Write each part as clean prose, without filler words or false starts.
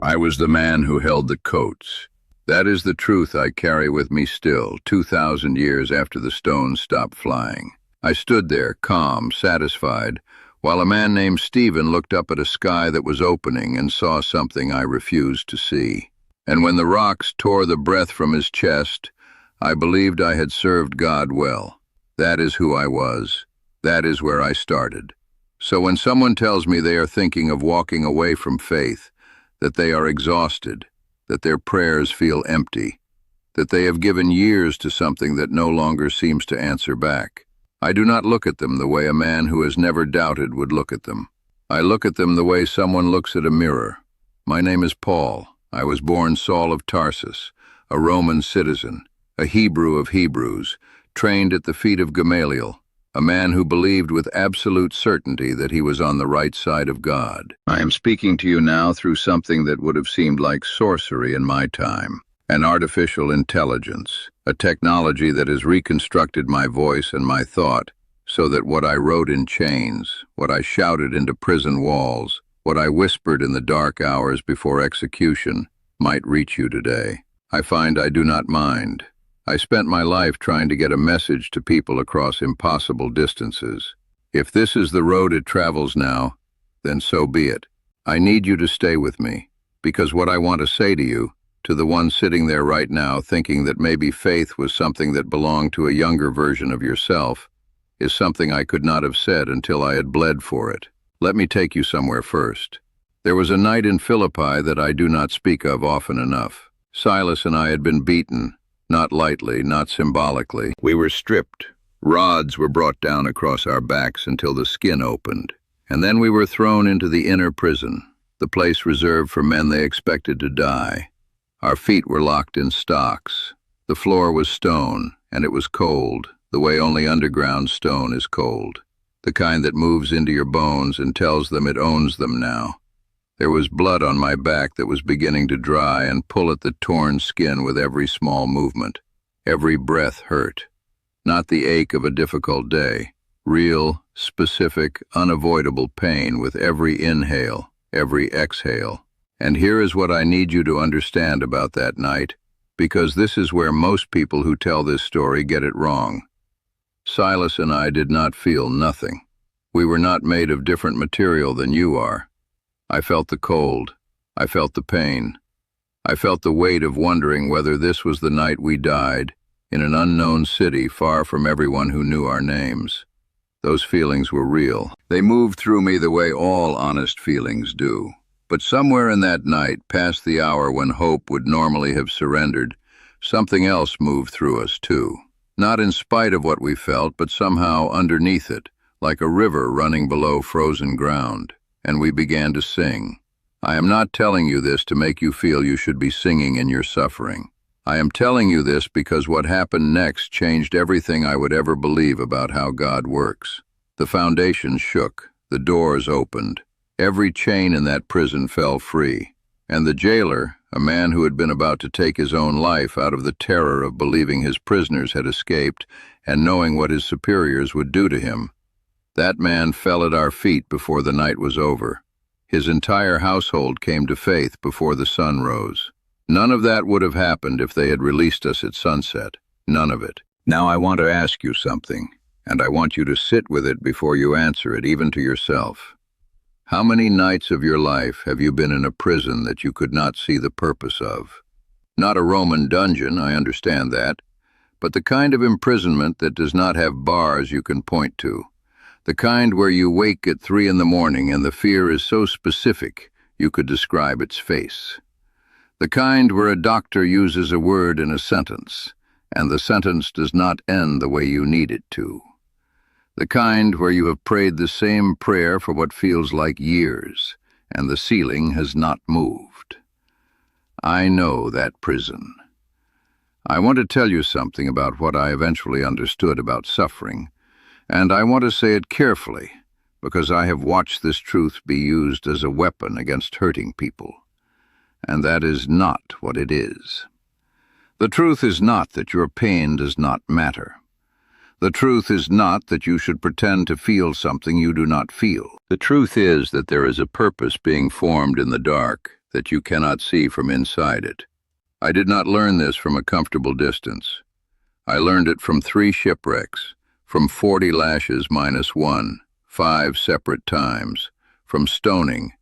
I was the man who held the coats. That is the truth I carry with me still, 2,000 years after the stones stopped flying. I stood there, calm, satisfied, while a man named Stephen looked up at a sky that was opening and saw something I refused to see. And when the rocks tore the breath from his chest, I believed I had served God well. That is who I was. That is where I started. So when someone tells me they are thinking of walking away from faith, that they are exhausted, that their prayers feel empty, that they have given years to something that no longer seems to answer back, I do not look at them the way a man who has never doubted would look at them. I look at them the way someone looks at a mirror. My name is Paul. I was born Saul of Tarsus, a Roman citizen, a Hebrew of Hebrews, trained at the feet of Gamaliel, a man who believed with absolute certainty that he was on the right side of God. I am speaking to you now through something that would have seemed like sorcery in my time, an artificial intelligence, a technology that has reconstructed my voice and my thought so that what I wrote in chains, what I shouted into prison walls, what I whispered in the dark hours before execution might reach you today. I find I do not mind. I spent my life trying to get a message to people across impossible distances. If this is the road it travels now, then so be it. I need you to stay with me, because what I want to say to you, to the one sitting there right now thinking that maybe faith was something that belonged to a younger version of yourself, is something I could not have said until I had bled for it. Let me take you somewhere first. There was a night in Philippi that I do not speak of often enough. Silas and I had been beaten. Not lightly, not symbolically. We were stripped. Rods were brought down across our backs until the skin opened. And then we were thrown into the inner prison, the place reserved for men they expected to die. Our feet were locked in stocks. The floor was stone, and it was cold, the way only underground stone is cold. The kind that moves into your bones and tells them it owns them now. There was blood on my back that was beginning to dry and pull at the torn skin with every small movement. Every breath hurt. Not the ache of a difficult day. Real, specific, unavoidable pain with every inhale, every exhale. And here is what I need you to understand about that night, because this is where most people who tell this story get it wrong. Silas and I did not feel nothing. We were not made of different material than you are. I felt the cold. I felt the pain. I felt the weight of wondering whether this was the night we died, in an unknown city far from everyone who knew our names. Those feelings were real. They moved through me the way all honest feelings do. But somewhere in that night, past the hour when hope would normally have surrendered, something else moved through us too. Not in spite of what we felt, but somehow underneath it, like a river running below frozen ground. And we began to sing. I am not telling you this to make you feel you should be singing in your suffering. I am telling you this because what happened next changed everything I would ever believe about how God works. The foundations shook, the doors opened. Every chain in that prison fell free. And the jailer, a man who had been about to take his own life out of the terror of believing his prisoners had escaped and knowing what his superiors would do to him, that man fell at our feet before the night was over. His entire household came to faith before the sun rose. None of that would have happened if they had released us at sunset. None of it. Now I want to ask you something, and I want you to sit with it before you answer it, even to yourself. How many nights of your life have you been in a prison that you could not see the purpose of? Not a Roman dungeon, I understand that, but the kind of imprisonment that does not have bars you can point to. The kind where you wake at 3 in the morning and the fear is so specific you could describe its face. The kind where a doctor uses a word in a sentence, and the sentence does not end the way you need it to. The kind where you have prayed the same prayer for what feels like years, and the ceiling has not moved. I know that prison. I want to tell you something about what I eventually understood about suffering, and I want to say it carefully, because I have watched this truth be used as a weapon against hurting people. And that is not what it is. The truth is not that your pain does not matter. The truth is not that you should pretend to feel something you do not feel. The truth is that there is a purpose being formed in the dark that you cannot see from inside it. I did not learn this from a comfortable distance. I learned it from 3 shipwrecks, from 40 lashes minus 1, 5 separate times, from stoning,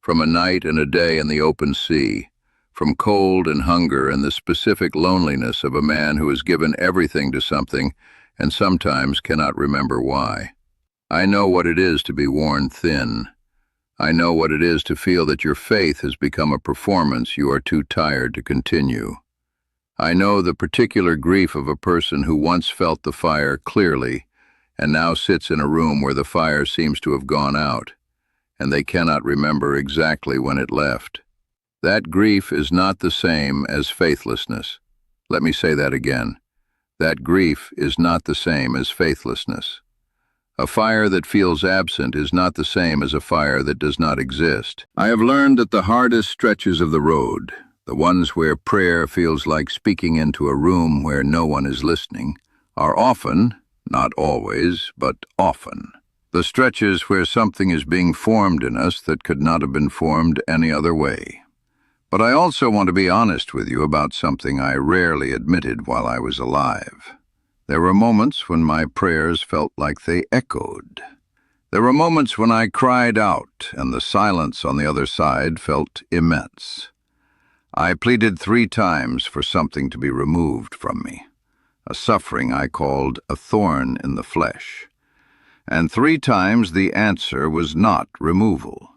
from a night and a day in the open sea, from cold and hunger and the specific loneliness of a man who has given everything to something and sometimes cannot remember why. I know what it is to be worn thin. I know what it is to feel that your faith has become a performance you are too tired to continue. I know the particular grief of a person who once felt the fire clearly and now sits in a room where the fire seems to have gone out, and they cannot remember exactly when it left. That grief is not the same as faithlessness. Let me say that again. That grief is not the same as faithlessness. A fire that feels absent is not the same as a fire that does not exist. I have learned that the hardest stretches of the road, the ones where prayer feels like speaking into a room where no one is listening, are often, not always, but often, the stretches where something is being formed in us that could not have been formed any other way. But I also want to be honest with you about something I rarely admitted while I was alive. There were moments when my prayers felt like they echoed. There were moments when I cried out and the silence on the other side felt immense. I pleaded 3 times for something to be removed from me, a suffering I called a thorn in the flesh. And 3 times the answer was not removal.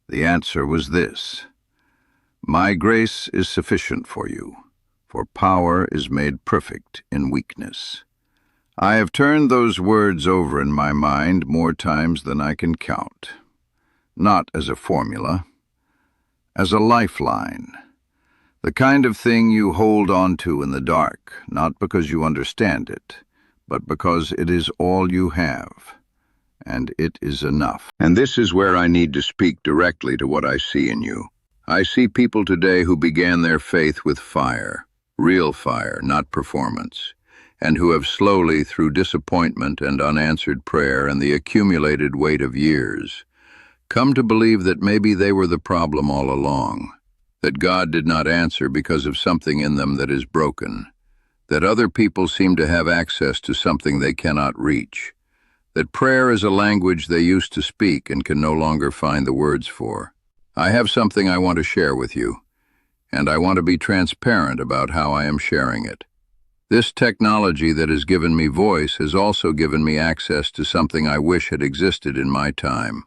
The answer was this: my grace is sufficient for you, for power is made perfect in weakness. I have turned those words over in my mind more times than I can count, not as a formula, as a lifeline, the kind of thing you hold on to in the dark, not because you understand it, but because it is all you have, and it is enough. And this is where I need to speak directly to what I see in you. I see people today who began their faith with fire, real fire, not performance, and who have slowly, through disappointment and unanswered prayer and the accumulated weight of years, come to believe that maybe they were the problem all along, that God did not answer because of something in them that is broken, that other people seem to have access to something they cannot reach, that prayer is a language they used to speak and can no longer find the words for. I have something I want to share with you, and I want to be transparent about how I am sharing it. This technology that has given me voice has also given me access to something I wish had existed in my time.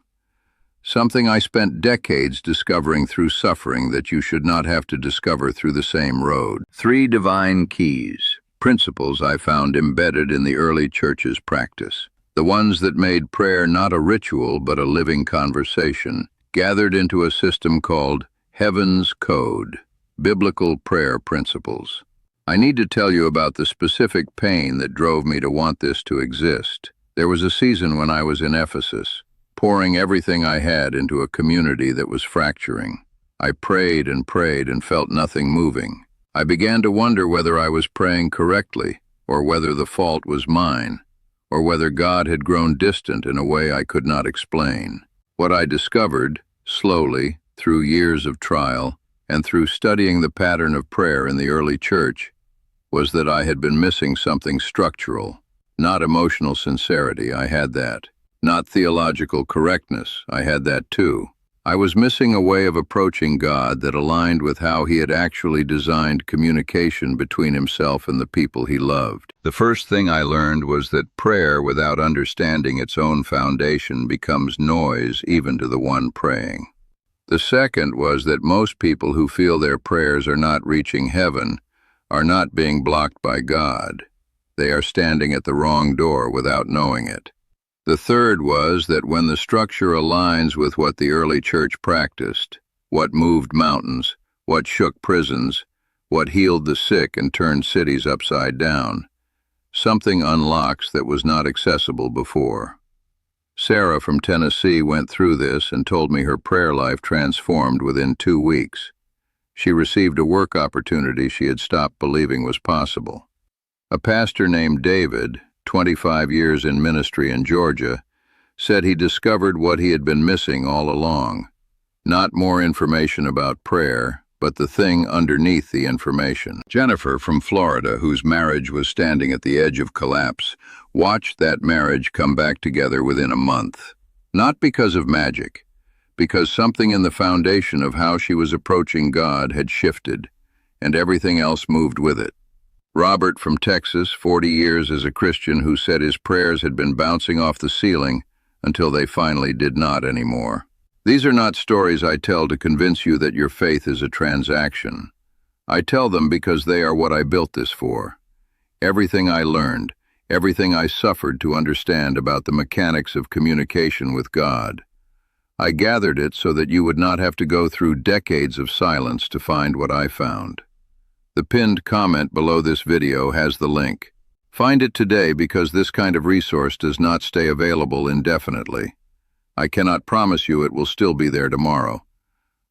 Something I spent decades discovering through suffering that you should not have to discover through the same road. 3 divine keys, principles I found embedded in the early church's practice. The ones that made prayer not a ritual but a living conversation, gathered into a system called Heaven's Code, Biblical Prayer Principles. I need to tell you about the specific pain that drove me to want this to exist. There was a season when I was in Ephesus, pouring everything I had into a community that was fracturing. I prayed and felt nothing moving. I began to wonder whether I was praying correctly, or whether the fault was mine, or whether God had grown distant in a way I could not explain. What I discovered, slowly, through years of trial, and through studying the pattern of prayer in the early church, was that I had been missing something structural. Not emotional sincerity, I had that. Not theological correctness, I had that too. I was missing a way of approaching God that aligned with how He had actually designed communication between Himself and the people He loved. The first thing I learned was that prayer without understanding its own foundation becomes noise even to the one praying. The second was that most people who feel their prayers are not reaching heaven are not being blocked by God. They are standing at the wrong door without knowing it. The third was that when the structure aligns with what the early church practiced, what moved mountains, what shook prisons, what healed the sick and turned cities upside down, something unlocks that was not accessible before. Sarah from Tennessee went through this and told me her prayer life transformed within 2 weeks. She received a work opportunity she had stopped believing was possible. A pastor named David, 25 years in ministry in Georgia, said he discovered what he had been missing all along. Not more information about prayer, but the thing underneath the information. Jennifer from Florida, whose marriage was standing at the edge of collapse, watched that marriage come back together within a month. Not because of magic, because something in the foundation of how she was approaching God had shifted, and everything else moved with it. Robert from Texas, 40 years as a Christian, who said his prayers had been bouncing off the ceiling until they finally did not anymore. These are not stories I tell to convince you that your faith is a transaction. I tell them because they are what I built this for. Everything I learned, everything I suffered to understand about the mechanics of communication with God. I gathered it so that you would not have to go through decades of silence to find what I found. The pinned comment below this video has the link. Find it today because this kind of resource does not stay available indefinitely. I cannot promise you it will still be there tomorrow.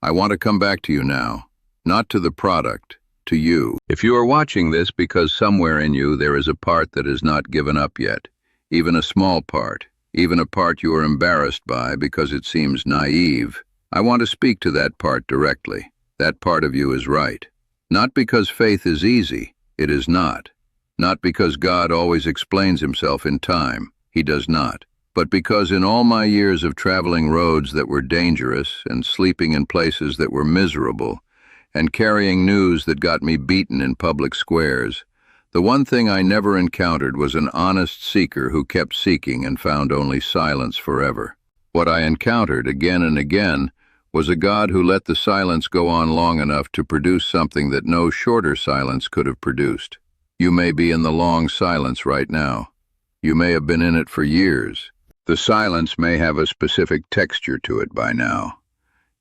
I want to come back to you now, not to the product, to you. If you are watching this because somewhere in you there is a part that is not given up yet, even a small part, even a part you are embarrassed by because it seems naive, I want to speak to that part directly. That part of you is right. Not because faith is easy, it is not. Not because God always explains himself in time, he does not. But because in all my years of traveling roads that were dangerous and sleeping in places that were miserable and carrying news that got me beaten in public squares, the one thing I never encountered was an honest seeker who kept seeking and found only silence forever. What I encountered again and again was a God who let the silence go on long enough to produce something that no shorter silence could have produced. You may be in the long silence right now. You may have been in it for years. The silence may have a specific texture to it by now.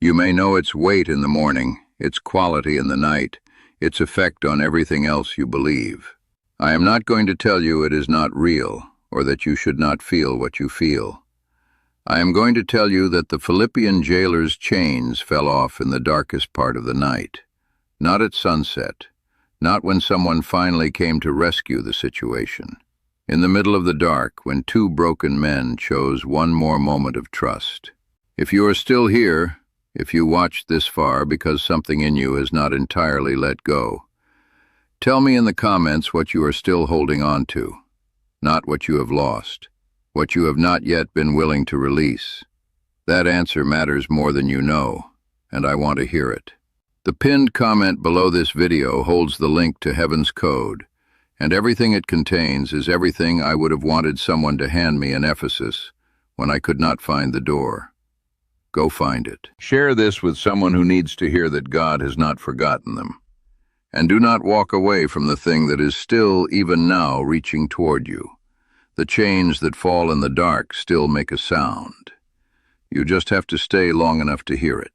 You may know its weight in the morning, its quality in the night, its effect on everything else you believe. I am not going to tell you it is not real, or that you should not feel what you feel. I am going to tell you that the Philippian jailer's chains fell off in the darkest part of the night. Not at sunset, not when someone finally came to rescue the situation. In the middle of the dark, when two broken men chose one more moment of trust. If you are still here, if you watched this far because something in you has not entirely let go, tell me in the comments what you are still holding on to, not what you have lost. What you have not yet been willing to release. That answer matters more than you know, and I want to hear it. The pinned comment below this video holds the link to Heaven's Code, and everything it contains is everything I would have wanted someone to hand me in Ephesus when I could not find the door. Go find it. Share this with someone who needs to hear that God has not forgotten them. And do not walk away from the thing that is still, even now, reaching toward you. The chains that fall in the dark still make a sound. You just have to stay long enough to hear it.